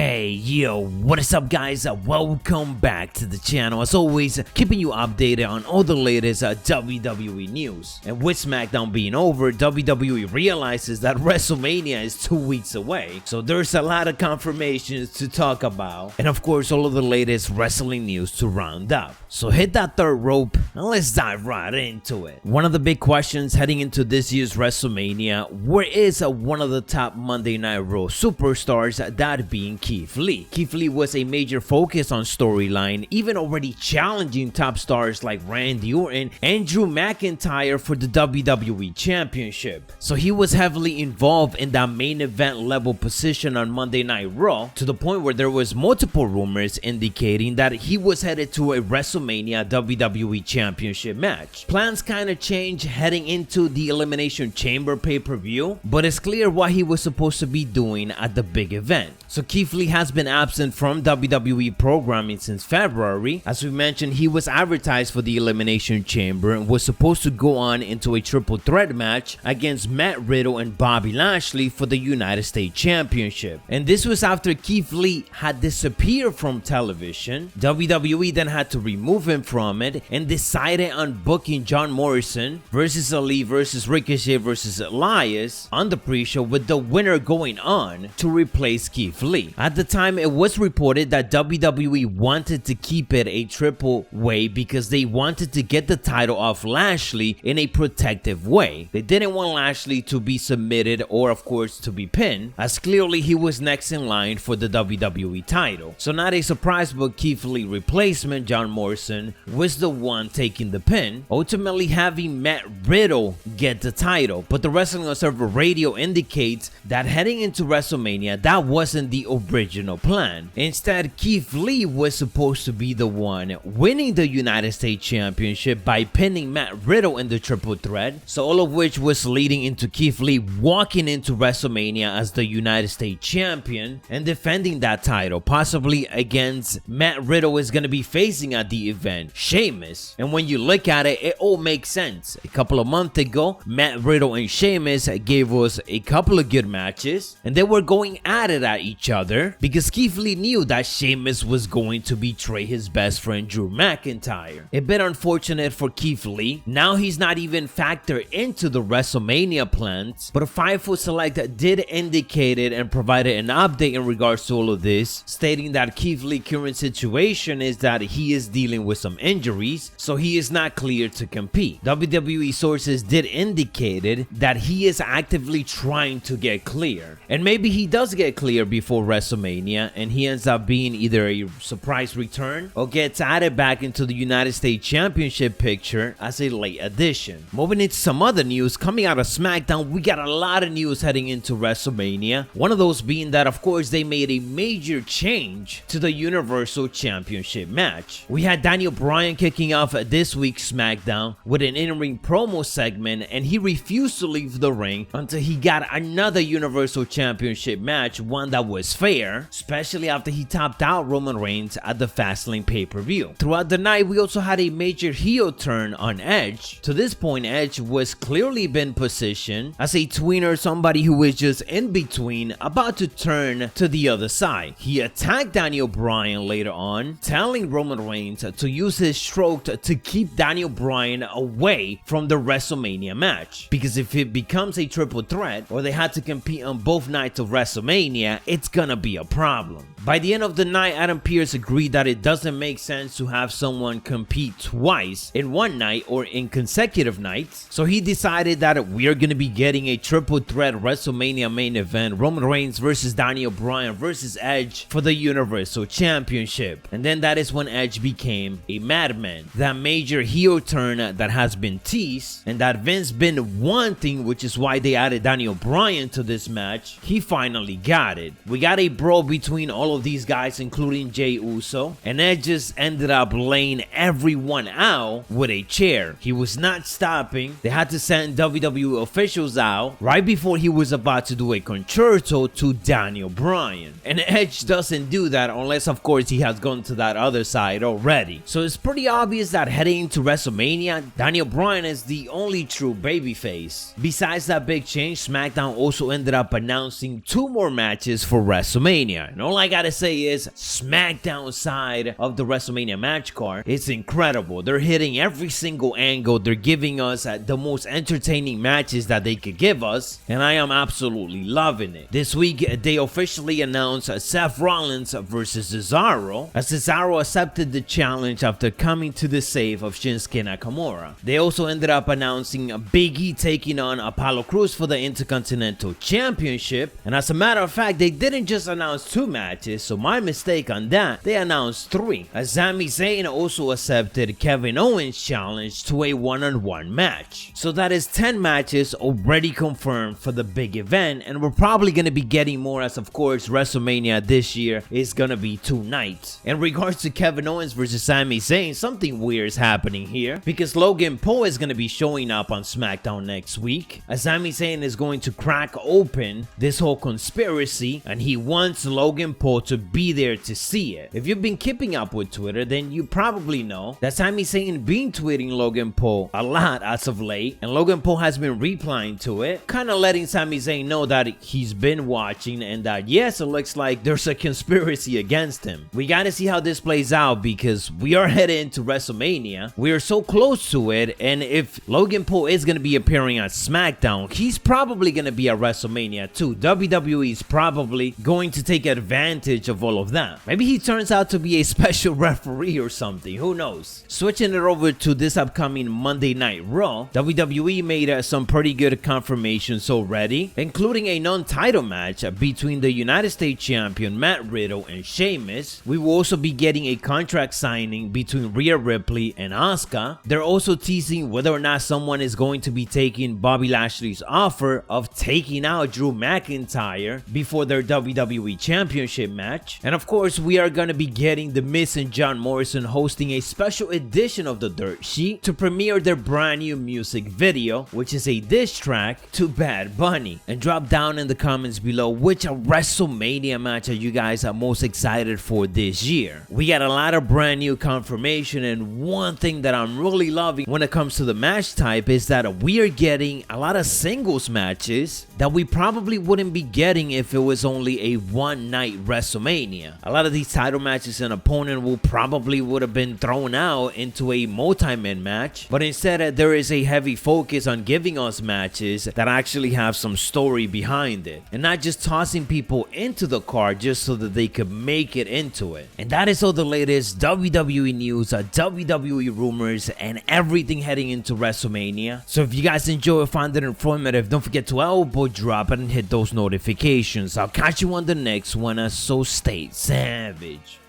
Hey, yo, what is up guys? Welcome back to the channel. As always, keeping you updated on all the latest WWE news. And with SmackDown being over, WWE realizes that WrestleMania is 2 weeks away. So there's a lot of confirmations to talk about. And of course, all of the latest wrestling news to round up. So hit that third rope and let's dive right into it. One of the big questions heading into this year's WrestleMania, where is one of the top Monday Night Raw superstars, that being Keith Lee. Keith Lee was a major focus on storyline, even already challenging top stars like Randy Orton and Drew McIntyre for the WWE Championship. So he was heavily involved in that main event level position on Monday Night Raw, to the point where there was multiple rumors indicating that he was headed to a WrestleMania WWE Championship match. Plans kind of changed heading into the Elimination Chamber pay-per-view, but it's clear what he was supposed to be doing at the big event. So Keith Lee has been absent from WWE programming since February. As we mentioned, he was advertised for the Elimination Chamber and was supposed to go on into a triple threat match against Matt Riddle and Bobby Lashley for the United States Championship. And this was after Keith Lee had disappeared from television. WWE then had to remove him from it and decided on booking John Morrison versus Ali versus Ricochet versus Elias on the pre-show, with the winner going on to replace Keith Lee. At the time, it was reported that WWE wanted to keep it a triple way because they wanted to get the title off Lashley in a protective way. They didn't want Lashley to be submitted or of course to be pinned, as clearly he was next in line for the WWE title. So not a surprise, but Keith Lee replacement John Morrison was the one taking the pin, ultimately having Matt Riddle get the title. But the Wrestling Observer Radio indicates that heading into WrestleMania, that wasn't the original plan. Instead, Keith Lee was supposed to be the one winning the United States Championship by pinning Matt Riddle in the triple threat. So all of which was leading into Keith Lee walking into WrestleMania as the United States Champion and defending that title, possibly against Matt Riddle is going to be facing at the event, Sheamus. And when you look at it, it all makes sense. A couple of months ago, Matt Riddle and Sheamus gave us a couple of good matches, and they were going at it at each other because Keith Lee knew that Sheamus was going to betray his best friend Drew McIntyre. A bit unfortunate for Keith Lee. Now he's not even factored into the WrestleMania plans, but Fightful Select did indicate it and provided an update in regards to all of this, stating that Keith Lee's current situation is that he is dealing with some injuries, so he is not clear to compete. WWE sources did indicate that he is actively trying to get clear, and maybe he does get clear before WrestleMania and he ends up being either a surprise return or gets added back into the United States Championship picture as a late addition. Moving into some other news coming out of SmackDown, we got a lot of news heading into WrestleMania. One of those being that, of course, they made a major change to the Universal Championship match. We had Daniel Bryan kicking off this week's SmackDown with an in-ring promo segment, and he refused to leave the ring until he got another Universal Championship match, one that was fair, especially after he topped out Roman Reigns at the Fastlane pay-per-view. Throughout the night, we also had a major heel turn on Edge. To this point, Edge was clearly been positioned as a tweener, somebody who is just in between, about to turn to the other side. He attacked Daniel Bryan later on, telling Roman Reigns to use his stroke to keep Daniel Bryan away from the WrestleMania match, because if it becomes a triple threat or they had to compete on both nights of WrestleMania, it's gonna be a problem. By the end of the night, Adam Pearce agreed that it doesn't make sense to have someone compete twice in one night or in consecutive nights, so he decided that we are going to be getting a triple threat WrestleMania main event, Roman Reigns versus Daniel Bryan versus Edge for the Universal Championship. And then that is when Edge became a madman. That major heel turn that has been teased and that Vince been wanting, which is why they added Daniel Bryan to this match, he finally got it. We got a brawl between all of these guys, including Jey Uso, and Edge just ended up laying everyone out with a chair. He was not stopping. They had to send WWE officials out right before he was about to do a concerto to Daniel Bryan. And Edge doesn't do that unless, of course, he has gone to that other side already. So it's pretty obvious that heading into WrestleMania, Daniel Bryan is the only true babyface. Besides that big change, SmackDown also ended up announcing 2 more matches for WrestleMania. And all I gotta say is SmackDown side of the WrestleMania match card, it's incredible. They're hitting every single angle. They're giving us the most entertaining matches that they could give us, and I am absolutely loving it. This week, they officially announced Seth Rollins versus Cesaro, as Cesaro accepted the challenge after coming to the save of Shinsuke Nakamura. They also ended up announcing Big E taking on Apollo Crews for the Intercontinental Championship, and as a matter of fact, they didn't just announce 2 matches, so my mistake on that, they announced 3, as Sami Zayn also accepted Kevin Owens' challenge to a one-on-one match. So that is 10 matches already confirmed for the big event, and we're probably going to be getting more, as of course WrestleMania this year is going to be 2 nights. In regards to Kevin Owens versus Sami Zayn, something weird is happening here, because Logan Paul is going to be showing up on SmackDown next week, as Sami Zayn is going to crack open this whole conspiracy, and he wants Logan Paul to be there to see it. If you've been keeping up with Twitter, then you probably know that Sami Zayn been tweeting Logan Paul a lot as of late, and Logan Paul has been replying to it, kind of letting Sami Zayn know that he's been watching and that yes, it looks like there's a conspiracy against him. We gotta see how this plays out, because we are headed into WrestleMania. We are so close to it, and if Logan Paul is gonna be appearing on SmackDown, he's probably gonna be at WrestleMania too. WWE is probably going to take advantage of all of that. Maybe he turns out to be a special referee or something, who knows. Switching it over to this upcoming Monday Night Raw, WWE made some pretty good confirmations already, including a non-title match between the United States Champion Matt Riddle and Sheamus. We will also be getting a contract signing between Rhea Ripley and Asuka. They're also teasing whether or not someone is going to be taking Bobby Lashley's offer of taking out Drew McIntyre before their WWE Championship match. And of course, we are going to be getting The Miz and John Morrison hosting a special edition of the Dirt Sheet to premiere their brand new music video, which is a diss track to Bad Bunny. And drop down in the comments below which WrestleMania match are you guys are most excited for this year. We got a lot of brand new confirmation, and one thing that I'm really loving when it comes to the match type is that we are getting a lot of singles matches that we probably wouldn't be getting if it was only a one-night WrestleMania. A lot of these title matches, an opponent will probably would have been thrown out into a multi-man match, but instead there is a heavy focus on giving us matches that actually have some story behind it, and not just tossing people into the card just so that they could make it into it. And that is all the latest WWE news, WWE rumors, and everything heading into WrestleMania. So if you guys enjoy or find it informative, don't forget to elbow drop it and hit those notifications. I'll catch you on the next one, so stay savage.